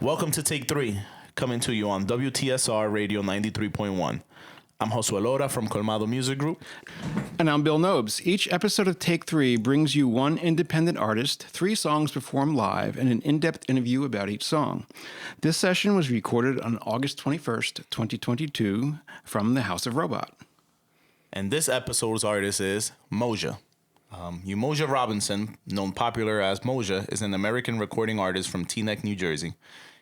Welcome to Take 3, coming to you on WTSR Radio 93.1. I'm Josué Lora from Colmado Music Group. And I'm Bill Nobes. Each episode of Take 3 brings you one independent artist, 3 songs performed live, and an in-depth interview about each song. This session was recorded on August 21st, 2022, from the House of Robot. And this episode's artist is Moja. Umoja Robinson, known popular as Moja, is an American recording artist from Teaneck, New Jersey.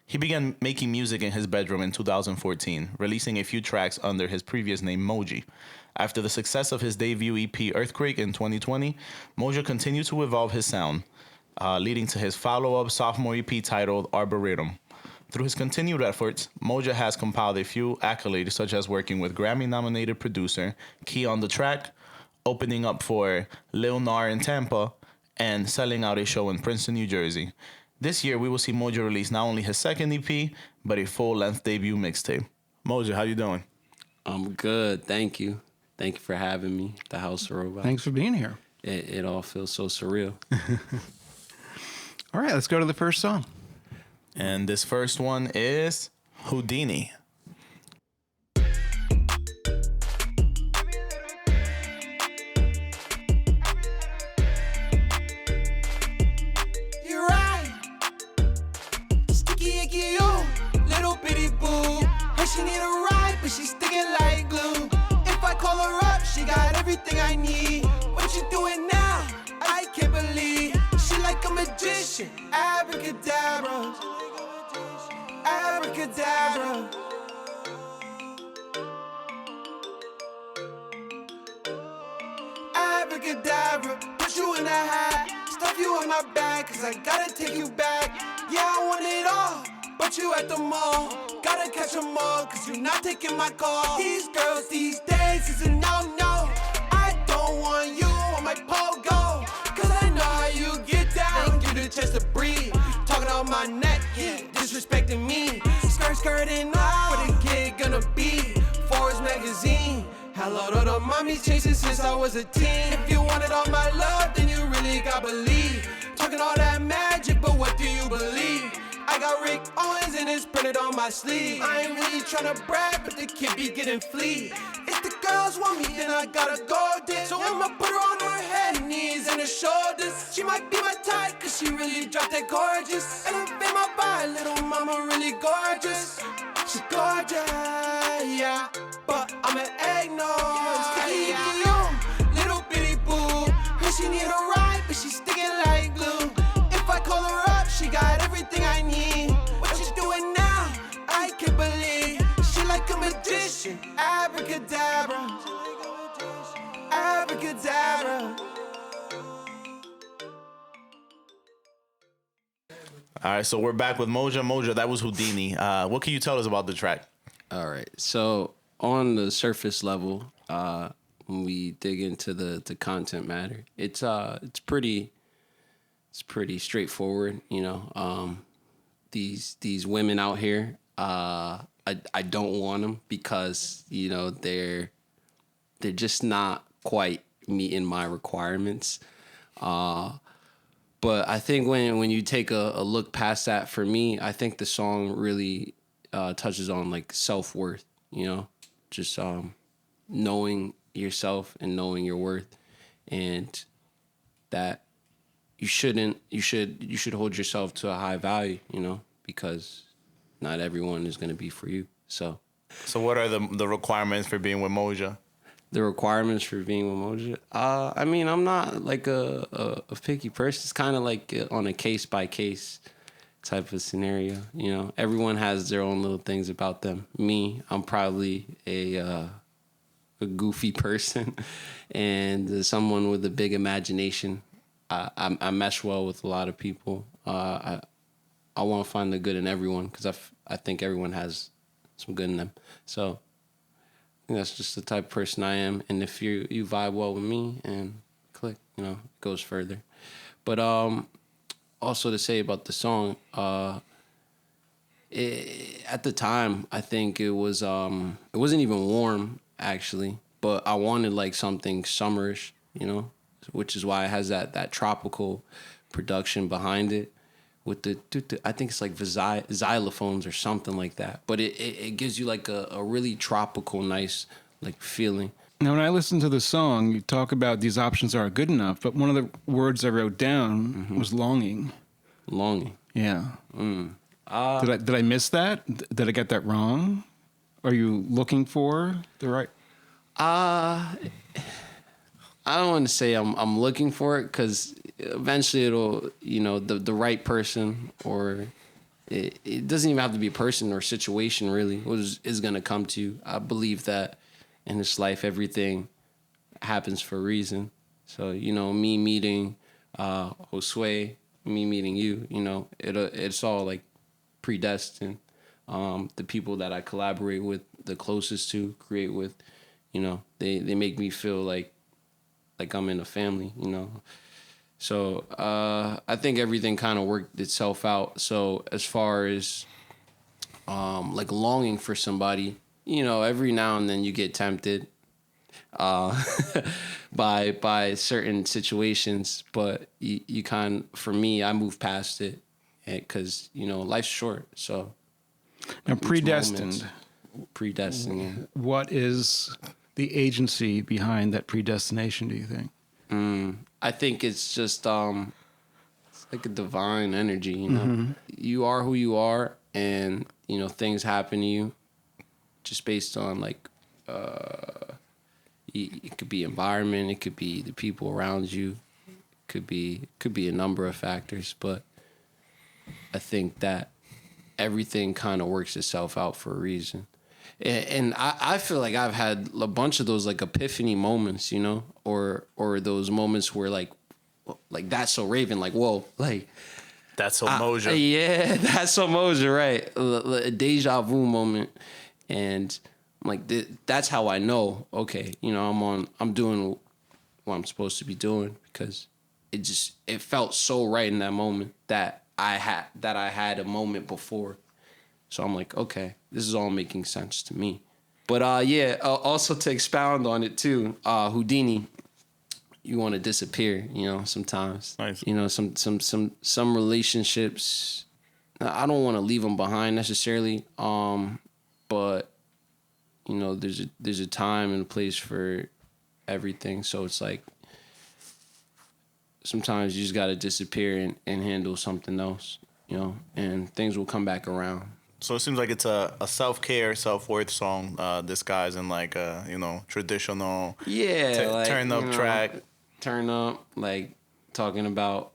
He began making music in his bedroom in 2014, releasing a few tracks under his previous name Moji. After the success of his debut EP Earthquake in 2020, Moja continued to evolve his sound, leading to his follow-up sophomore EP titled Arboretum. Through his continued efforts, Moja has compiled a few accolades, such as working with Grammy-nominated producer Keonthetrack, opening up for Lil Gnar in Tampa, and selling out a show in Princeton, New Jersey. This year, we will see Moja release not only his second EP, but a full-length debut mixtape. Moja, how you doing? I'm good, thank you. Thank you for having me, the House of Robot. Thanks for being here. It all feels so surreal. All right, let's go to the first song. And this first one is Houdini. She need a ride, but she's sticking like glue. If I call her up, she got everything I need. What you doing now? I can't believe. She like a magician. Abracadabra. Abracadabra. Abracadabra. Put you in a hat. Stuff you on my back, cause I gotta take you back. Yeah, I want it all, but you at the mall. Gotta catch them all, cause you're not taking my call. These girls these days is a no-no. I don't want you on my pogo, cause I know how you get down. Give you the chance to breathe. Talking on my neck, yeah, disrespecting me. Skirting off, where the kid gonna be? Forbes magazine. Hello to the mommies chasing since I was a teen. If you wanted all my love, then you really gotta believe. Talking all that magic, but what do you believe? I got Rick Owens and it's printed on my sleeve. I ain't really tryna brag, but the kid be getting fleed. If the girls want me, then I gotta go there. So I'ma put her on her head, knees and her shoulders. She might be my type, cause she really dropped that gorgeous. Elevate my body, little mama really gorgeous. She gorgeous, yeah, but I'm an eggnog. Sticky icky on, little bitty boo. Her she need a ride, but she's sticking like glue. If I call her up, she got everything I need. What you doing now? I can't believe. She like a magician. Abracadabra. Abracadabra. All right, so we're back with Moja. Moja, that was Houdini. What can you tell us about the track? All right, so on the surface level, when we dig into the content matter, it's pretty straightforward, you know. These women out here, I don't want them because, you know, they're just not quite meeting my requirements. But I think when you take a look past that, for me, I think the song really touches on like self-worth, you know, just knowing yourself and knowing your worth, and that you should hold yourself to a high value, you know, because not everyone is going to be for you. So what are the requirements for being with Moja? The requirements for being with Moja? I mean, I'm not like a picky person. It's kind of like on a case-by-case type of scenario, you know. Everyone has their own little things about them. Me, I'm probably a goofy person and someone with a big imagination. I mesh well with a lot of people. I want to find the good in everyone because I think everyone has some good in them. So I think that's just the type of person I am. And if you vibe well with me and click, you know, it goes further. But also to say about the song, at the time, I think it wasn't even warm actually, but I wanted like something summerish, you know, which is why it has that tropical production behind it. with the I think it's like xylophones or something like that. But it gives you like a really tropical, nice like feeling. Now, when I listen to the song, you talk about these options aren't good enough, but one of the words I wrote down was longing. Longing. Yeah. Did I miss that? Did I get that wrong? Are you looking for the right? I don't want to say I'm looking for it, because eventually it'll, you know, the right person, or it doesn't even have to be a person or situation really, is going to come to you. I believe that in this life, everything happens for a reason. So, you know, me meeting Josue, me meeting you, you know, it's all like predestined. The people that I collaborate with, the closest to, create with, you know, they make me feel like I'm in a family, you know. So I think everything kind of worked itself out. So as far as like longing for somebody, you know, every now and then you get tempted by certain situations, but you for me, I move past it, because, you know, life's short. So now, predestined. Yeah. What is the agency behind that predestination, do you think? I think it's just it's like a divine energy, you know. You are who you are, and, you know, things happen to you just based on like it could be environment, it could be the people around you, it could be a number of factors, but I think that everything kind of works itself out for a reason. And I feel like I've had a bunch of those like epiphany moments, you know, or those moments where like that's so Raven, like, whoa, like That's so Moja. Yeah, that's so Moja, right? A deja vu moment, and like that's how I know. Okay, you know, I'm doing what I'm supposed to be doing, because it felt so right in that moment that I had a moment before. So I'm like, okay, this is all making sense to me. But also to expound on it too, Houdini, you want to disappear, you know, sometimes. Nice. You know, some relationships, I don't want to leave them behind necessarily, but you know, there's a time and a place for everything. So it's like sometimes you just got to disappear and handle something else, you know, and things will come back around. So it seems like it's a self-care, self-worth song disguised in like a, you know, traditional like, turn up, you know, track. Turn up, like talking about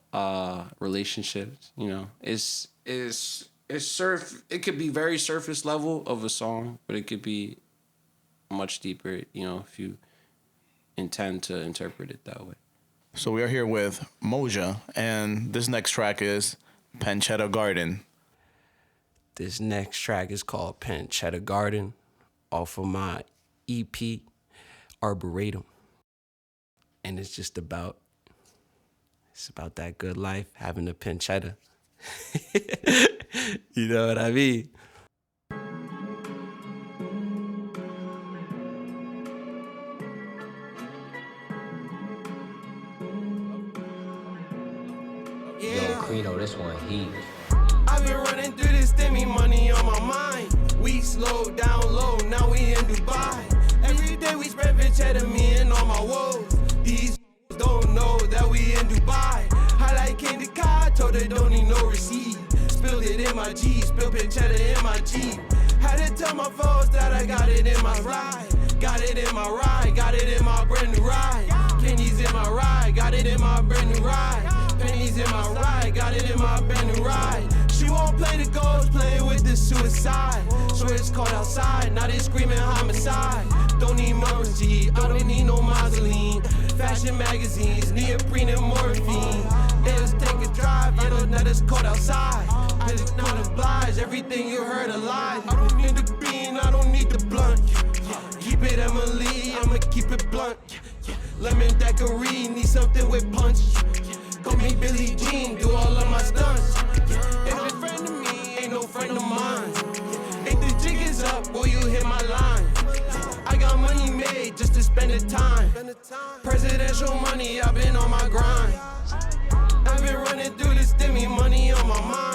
relationships, you know. It's it could be very surface level of a song, but it could be much deeper, you know, if you intend to interpret it that way. So we are here with Moja, and this next track is Pancetta Garden. This next track is called Pancetta Garden, off of my EP, Arboretum. And it's about that good life, having a pancetta. You know what I mean? Yo, Credo, this one heat. I've been running through this, stimmy money on my mind. We slowed down low, now we in Dubai. Every day we spread pancetta, me and all my woes. These don't know that we in Dubai. Highlight came to car, told her don't need no receipt. Spilled it in my G, spilled pancetta in my Jeep. Had to tell my folks that I got it in my ride. Got it in my ride, got it in my brand new ride. Pennies in my ride, got it in my brand new ride. Pennies in my ride, got it in my brand new ride. She won't play the ghost, playing with the suicide. So it's cold outside, now they screaming homicide. Don't need mercy, I don't need no mausoleum. Fashion magazines, neoprene and morphine. Let's take a drive, I don't know it's cold outside. It's not obliged, everything you heard a lie. I don't need the bean, I don't need the blunt. Keep it Emily, I'ma keep it blunt. Lemon daiquiri, need something with punch. Call me Billie Jean, do all of my stunts. If a friend of me, ain't no friend of mine. If the jig is up, will you hit my line? I got money made just to spend the time. Presidential money, I've been on my grind. I've been running through this, stimmy money on my mind.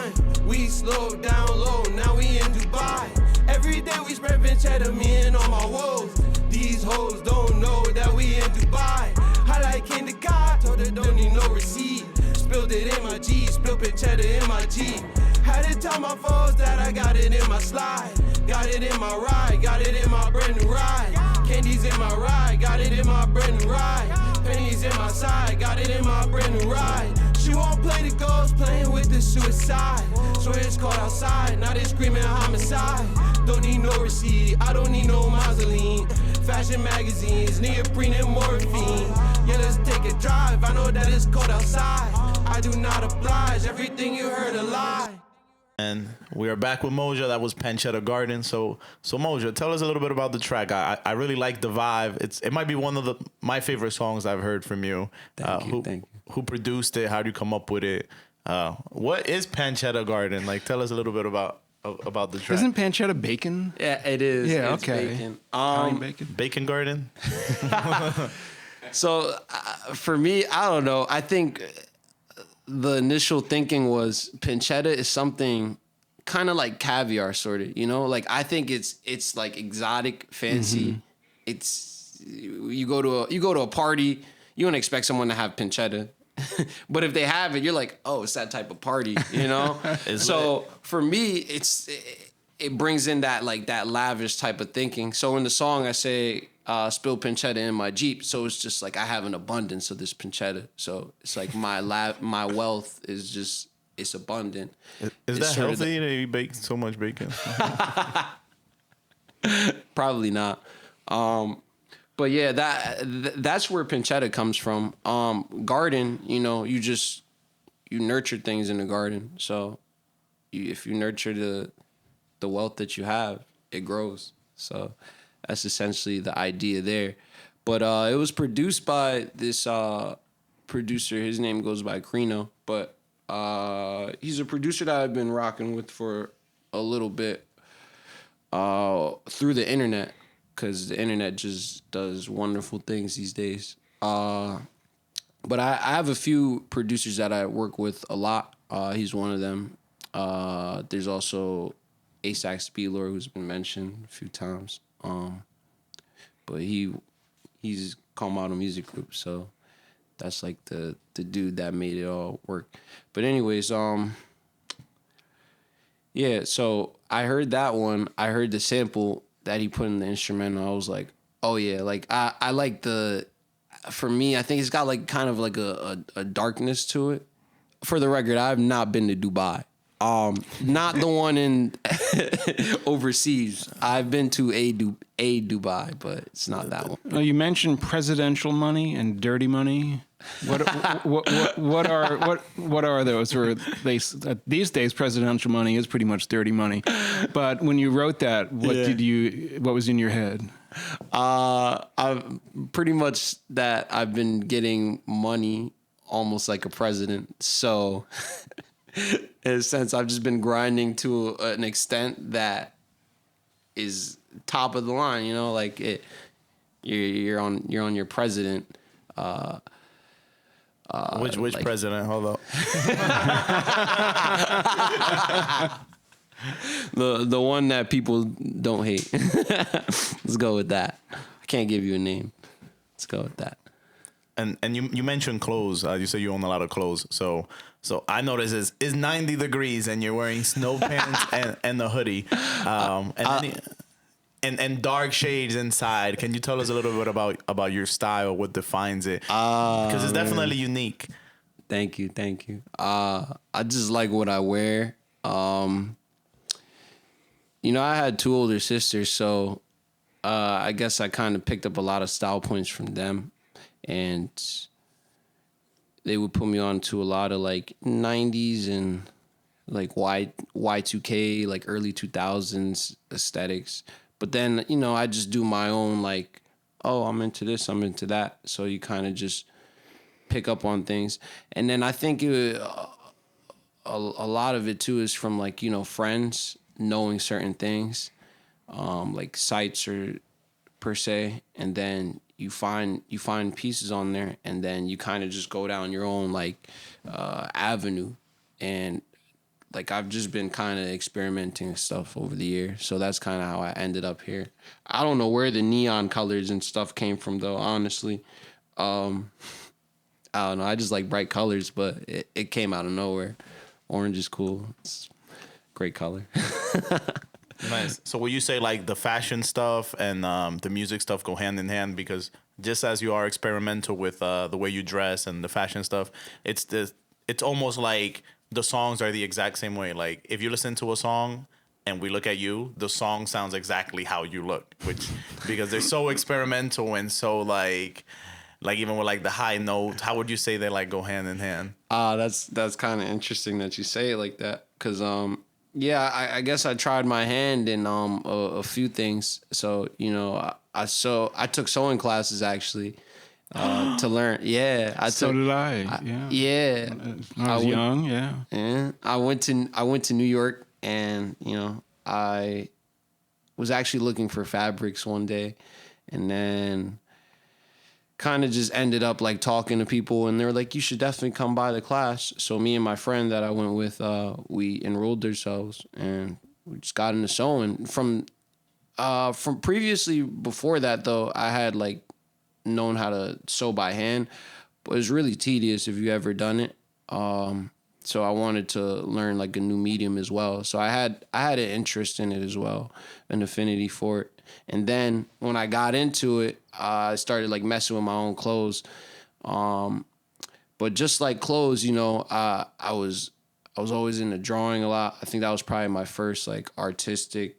slow, down low, now we in Dubai. Every day we spread Vinchetta, me and all my woes. These hoes don't know that we in Dubai. I like came to God, told her don't need no receipt. Spilled it in my G, spilled Vinchetta in my G. Had to tell my foes that I got it in my slide. Got it in my ride, got it in my brand new ride. Candies in my ride, got it in my brand new ride. Pennies in my side, got it in my brand new ride. She won't play the ghost, playing with the suicide. So it's cold outside, now they screaming homicide. Don't need no receipt, I don't need no mausoleum. Fashion magazines, neoprene and morphine. Yeah, let's take a drive, I know that it's cold outside. I do not oblige, everything you heard a lie. And we are back with Moja. That was Panchetta Garden. So Moja, tell us a little bit about the track. I really like the vibe. It might be one of my favorite songs I've heard from you. Thank you. Who produced it? How do you come up with it? What is Panchetta Garden? Like, tell us a little bit about the track. Isn't pancetta bacon? Yeah, it is. Yeah, it's okay. Bacon. Bacon. Bacon Garden? So for me, I don't know. I think the initial thinking was pancetta is something kind of like caviar, sort of. You know, like I think it's like exotic, fancy. Mm-hmm. It's you go to a party, you don't expect someone to have pancetta. But if they have it, you're like, oh, it's that type of party, you know? So for me, it brings in that like that lavish type of thinking. So in the song, I say, spill pancetta in my Jeep. So it's just like I have an abundance of this pancetta. So it's like my wealth is just, it's abundant. Is that healthy that you bake so much bacon? Probably not. But yeah, that's where pancetta comes from. Garden, you know, you nurture things in the garden. So if you nurture the wealth that you have, it grows. So that's essentially the idea there. But it was produced by this producer. His name goes by Crino, but he's a producer that I've been rocking with for a little bit through the internet. Because the internet just does wonderful things these days. But I have a few producers that I work with a lot. He's one of them. There's also A$AP Speedlord, who's been mentioned a few times. But he's Kalmado Music Group, so that's like the dude that made it all work. But anyways, yeah, so I heard that one. I heard the sample that he put in the instrumental. I was like, oh yeah, like I like for me, I think it's got like kind of like a darkness to it. For the record, I've not been to Dubai. Not the one in overseas. I've been to a Dubai, but it's not that one. Well, you mentioned presidential money and dirty money. What are those? Or these days, presidential money is pretty much dirty money. But when you wrote that, what was in your head? I've pretty much that I've been getting money almost like a president. So in a sense, I've just been grinding to an extent that is top of the line. You know, like you're on your president. Which like, president? Hold up. The one that people don't hate. Let's go with that. I can't give you a name. Let's go with that. And you mentioned clothes. You say you own a lot of clothes. So I noticed it's 90 degrees and you're wearing snow pants and the hoodie. And dark shades inside. Can you tell us a little bit about your style? What defines it? Because it's definitely unique. Thank you. I just like what I wear. You know, I had two older sisters, so I guess I kind of picked up a lot of style points from them, and they would put me on to a lot of like 90s and like Y2K, like early 2000s aesthetics. But then, you know, I just do my own, like, oh, I'm into this, I'm into that. So you kind of just pick up on things. And then I think a lot of it, too, is from, like, you know, friends knowing certain things, like sites or per se. And then you find pieces on there, and then you kind of just go down your own, like, avenue. And like I've just been kind of experimenting and stuff over the years. So that's kind of how I ended up here. I don't know where the neon colors and stuff came from though, honestly. I don't know. I just like bright colors, but it came out of nowhere. Orange is cool. It's a great color. Nice. So will you say like the fashion stuff and the music stuff go hand in hand? Because just as you are experimental with the way you dress and the fashion stuff, it's almost like the songs are the exact same way. Like if you listen to a song and we look at you, the song sounds exactly how you look, which because they're so experimental and so like even with like the high notes, how would you say they like go hand in hand? That's kind of interesting that you say it like that, because yeah, I guess I tried my hand in a few things. So I took sewing classes actually to learn. Yeah, Did I. Yeah. Yeah, When I was young. Yeah. yeah. I went to New York, and I was actually looking for fabrics one day, and then kind of just ended up like talking to people, and they were like, you should definitely come by the class. So me and my friend that I went with, we enrolled ourselves and we just got into sewing. From previously before that though, I had like known how to sew by hand, but it was really tedious if you ever done it. So I wanted to learn like a new medium as well. So I had an interest in it as well, an affinity for it. And then when I got into it, I started like messing with my own clothes. But just like clothes, I was always into drawing a lot. I think that was probably my first like artistic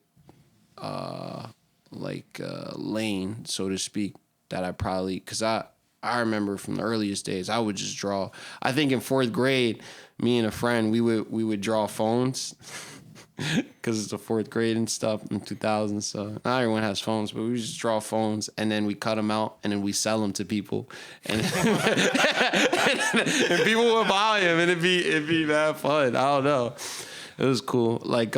lane, so to speak, that I probably, because I remember from the earliest days, I would just draw. I think in 4th grade, me and a friend, we would draw phones because it's the 4th grade and stuff in 2000. So not everyone has phones, but we just draw phones and then we cut them out and then we sell them to people, and, and people would buy them, and it'd be mad fun. I don't know, it was cool. Like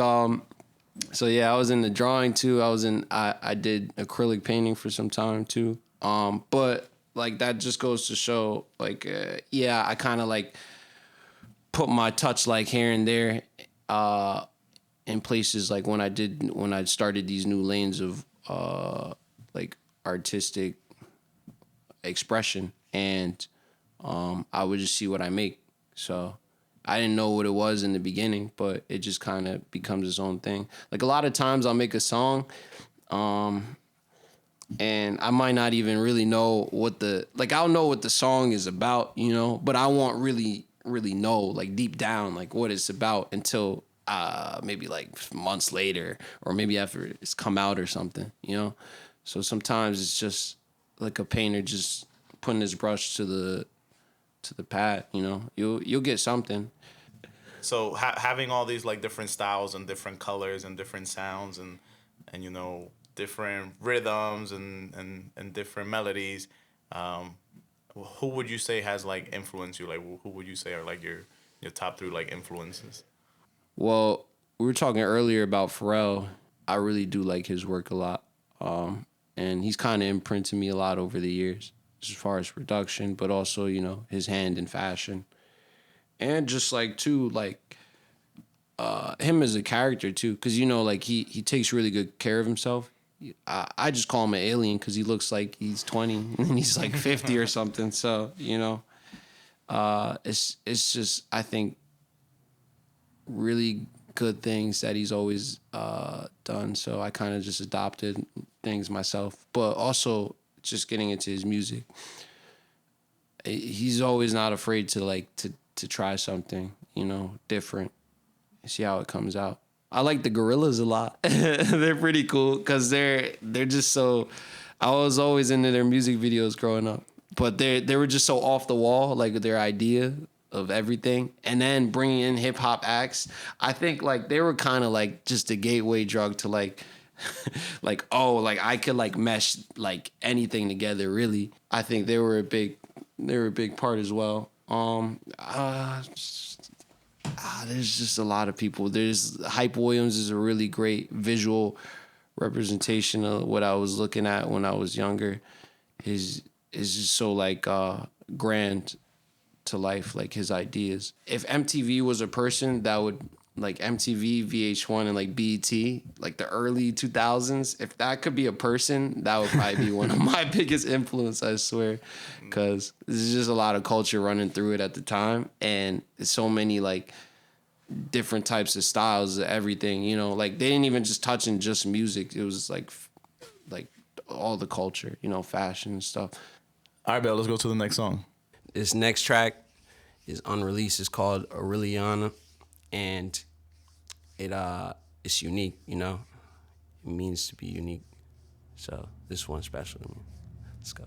so yeah, I was in the drawing too. I did acrylic painting for some time too. But like that just goes to show like yeah, I kind of like put my touch like here and there in places like when I started these new lanes of like artistic expression, and I would just see what I make. So I didn't know what it was in the beginning, but it just kind of becomes its own thing. Like a lot of times I'll make a song and I might not even really know I'll know what the song is about, but I won't really know like deep down like what it's about until maybe like months later, or maybe after it's come out or something, So sometimes it's just like a painter just putting his brush to the pad, you'll get something. So having all these like different styles and different colors and different sounds and different rhythms and different melodies, who would you say has like influenced you? Like who would you say are like your top 3 like influences? Well, we were talking earlier about Pharrell. I really do like his work a lot. And he's kind of imprinted me a lot over the years as far as production, but also, his hand in fashion. And just like too, like him as a character too, because like he takes really good care of himself. I just call him an alien because he looks like he's 20 and he's like 50 or something. So it's just, I think, really good things that he's always done. So I kind of just adopted things myself, but also just getting into his music. He's always not afraid to try something, different, see how it comes out. I like the Gorillas a lot. They're pretty cool because they're just so. I was always into their music videos growing up, but they were just so off the wall, like their idea of everything, and then bringing in hip hop acts. I think like they were kind of like just a gateway drug to like I could like mesh like anything together. Really, I think they were a big part as well. There's just a lot of people. There's Hype Williams is a really great visual representation of what I was looking at when I was younger. Is just so like grand to life, like his ideas. If MTV was a person that would like MTV, VH1, and like BET, like the early 2000s. If that could be a person, that would probably be one of my biggest influence, I swear. Because there's just a lot of culture running through it at the time. And so many like different types of styles of everything, you know, like they didn't even just touch in just music. It was like all the culture, you know, fashion and stuff. All right, Bill, let's go to the next song. This next track is unreleased. It's called Aureliana, and it's unique, you know. It means to be unique. So this one's special to me. Let's go.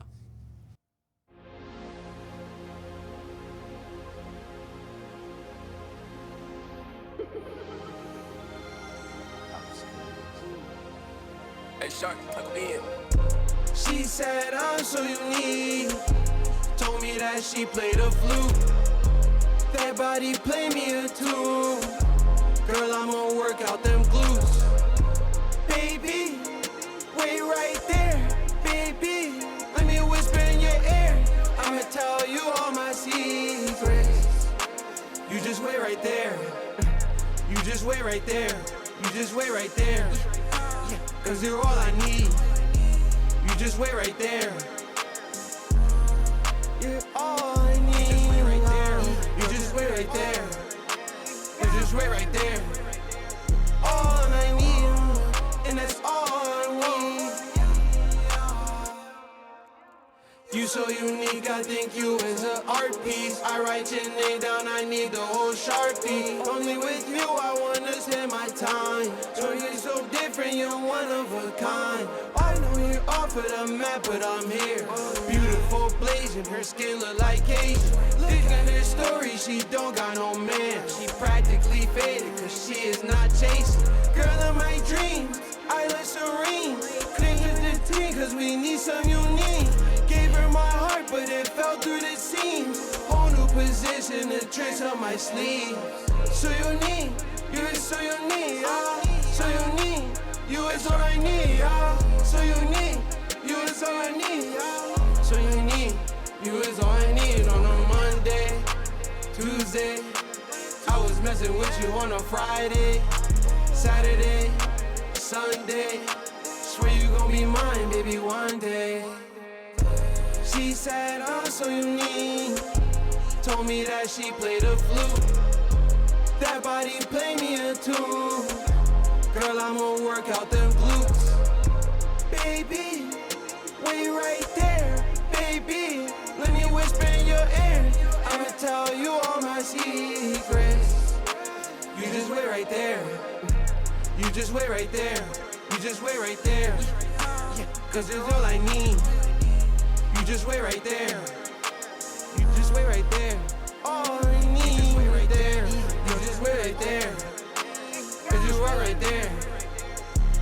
Hey, Shark, tuck me in. She said I'm so unique. Told me that she played a flute. That body play me a tune. Girl, I'ma work out them glutes. Baby, wait right there. Baby, let me whisper in your ear. I'ma tell you all my secrets. You just wait right there. You just wait right there. You just wait right there. Cause you're all I need. You just wait right there. You're all I need. You just wait right there. You just wait right there. You just wait right there. All I need, and that's all I need. You so unique, I think you is an art piece. I write your name down, I need the whole Sharpie. Only with you I wanna spend my time. So you're so different, you're one of a kind. I know you're off of the map, but I'm here. Beautiful blazing, her skin look like Asian. Look at her story, she don't got no man. She practically faded, cause she is not chasing. Girl of my dreams, I look serene. Cling with the team, cause we need some unique. Gave her my heart, but it fell through the seams. Whole new position, the tricks on my sleeve. So unique, you is so unique, so unique. You is all I need, so unique. You is all I need, so unique. You is all I need on a Monday, Tuesday. I was messing with you on a Friday, Saturday, Sunday. Swear you gon' be mine, baby, one day. She said I'm so unique. Told me that she played a flute. That body play me a tune. Girl, I'ma work out them glutes. Baby, wait right there. Baby, let me whisper in your ear. I'ma tell you all my secrets. You just wait right there. You just wait right there. You just wait right there. Cause it's all I need. You just wait right there. You just wait right there. All I need. You just wait right there. You just wait right there. You just wait right there.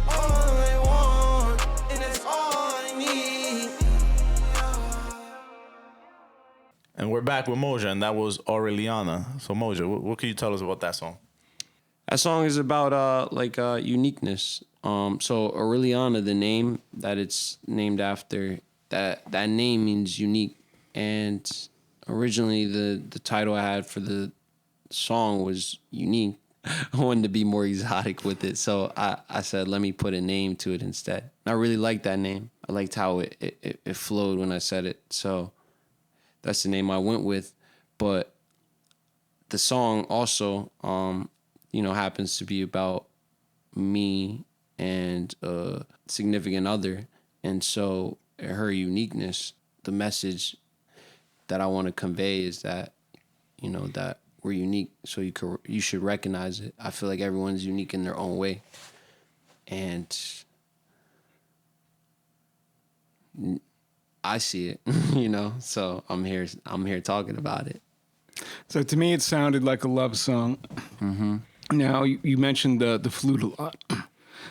All I want, and that's all I need. And we're back with Moja, and that was Aureliana. So Moja, what can you tell us about that song? That song is about uniqueness. So Aureliana, the name that it's named after, that name means unique. And originally the title I had for the song was unique. I wanted to be more exotic with it. So I said, let me put a name to it instead. I really liked that name. I liked how it flowed when I said it. So that's the name I went with. But the song also, happens to be about me and a significant other. And so her uniqueness, the message that I want to convey is that, that we're unique. So you should recognize it. I feel like everyone's unique in their own way. And I see it, so I'm here talking about it. So to me, it sounded like a love song. Mm-hmm. Now, you mentioned the flute a lot.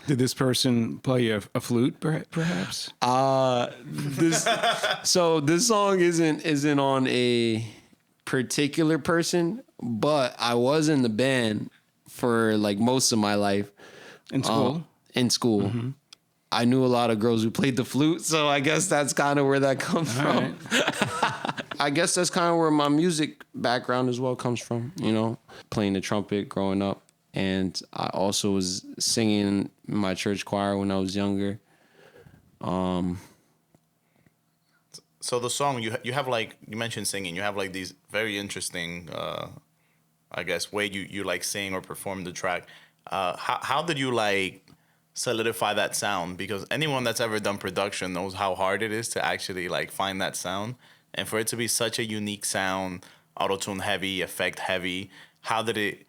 Did this person play a flute, perhaps? This song isn't on a particular person, but I was in the band for like most of my life. In school? Mm-hmm. I knew a lot of girls who played the flute, so I guess that's kind of where that comes from. Right. I guess that's kind of where my music background as well comes from, playing the trumpet growing up. and I also was singing in my church choir when I was younger. So the song you have like you mentioned singing, you have like these very interesting, I guess, way you like sing or perform the track. How did you like solidify that sound? Because anyone that's ever done production knows how hard it is to actually like find that sound, and for it to be such a unique sound, auto-tune heavy, effect heavy. How did it?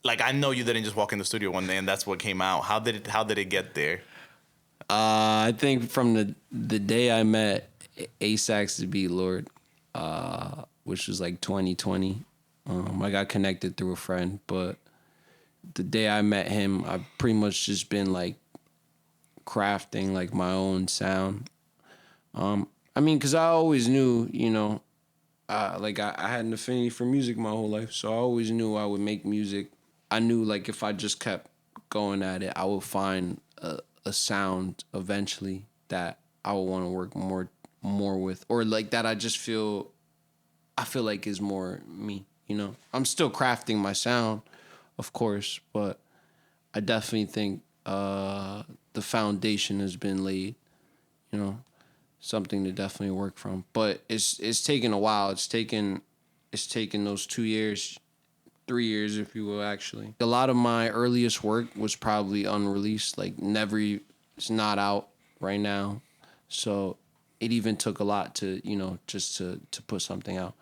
Like, I know you didn't just walk in the studio one day and that's what came out. How did it get there? I think from the day I met A-Sax to Be Lord, which was like 2020, I got connected through a friend, but the day I met him, I've pretty much just been like crafting like my own sound. I mean, because I always knew, you know, like I had an affinity for music my whole life, so I always knew I would make music. I knew like if I just kept going at it, I would find a sound eventually that I would want to work more with, or like that I feel like is more me, you know. I'm still crafting my sound, of course, but I definitely think the foundation has been laid, you know, something to definitely work from. But it's taken a while. It's taken those 2 years, 3 years, if you will, actually. A lot of my earliest work was probably unreleased, like it's not out right now. So it even took a lot to, you know, just to put something out.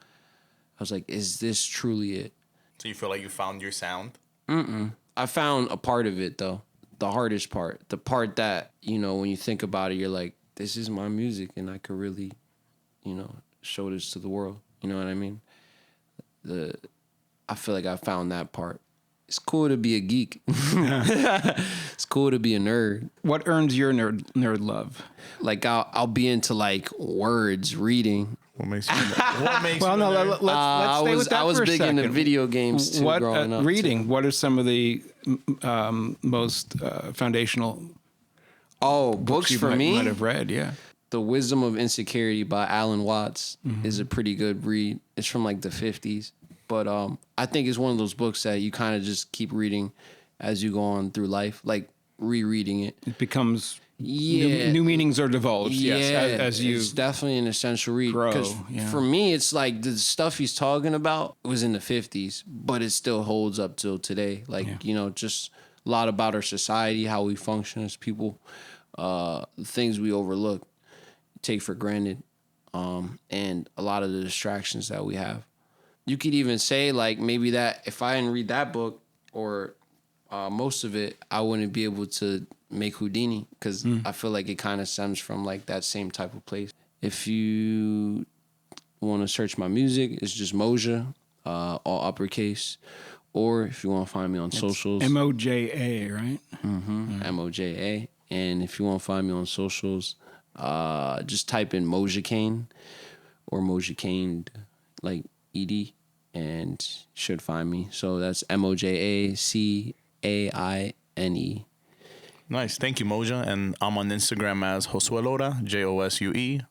I was like, is this truly it? So you feel like you found your sound? I found a part of it, though. The hardest part. The part that, you know, when you think about it, you're like, this is my music and I could really, you know, show this to the world. You know what I mean? I feel like I found that part. It's cool to be a geek. It's cool to be a nerd. What earns your nerd love? Like I'll be into like words, reading. What makes you? What makes Well, you? no, a nerd? let's stay with that I was for a big second. into video games too, What growing up. reading? Too. What are some of the most foundational Books you for might me? have read? Yeah. The Wisdom of Insecurity by Alan Watts is a pretty good read. It's from like the 50s. But I think it's one of those books that you kind of just keep reading as you go on through life, like rereading it. It becomes Yeah. new meanings are divulged. Yeah, Yes, as you it's definitely an essential read. grow, 'Cause yeah. for me, it's like the stuff he's talking about was in the 50s, but it still holds up till today. Like, you know, just a lot about our society, how we function as people, things we overlook, take for granted, and a lot of the distractions that we have. You could even say, like, maybe that if I didn't read that book or most of it, I wouldn't be able to make Houdini, because I feel like it kind of stems from like that same type of place. If you want to search my music, it's just Moja, all uppercase. Or if you want to find me on socials, Moja, right? Moja. And if you want to find me on socials, just type in Moja Kane or Moja Kane, like ED, and you should find me. So that's MojaCaine. Nice. Thank you, Moja. And I'm on Instagram as Josuelora, JOSUE_LORA,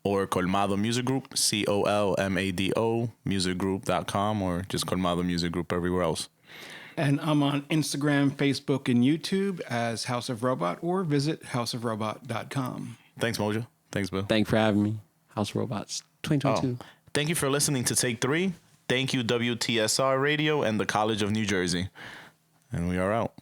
or Colmado Music Group, COLMADO, musicgroup.com, or just Colmado Music Group everywhere else. And I'm on Instagram, Facebook, and YouTube as House of Robot, or visit houseofrobot.com. Thanks, Moja. Thanks, Bill. Thanks for having me. House Robots 2022. Thank you for listening to Take 3. Thank you, WTSR Radio and the College of New Jersey. And we are out.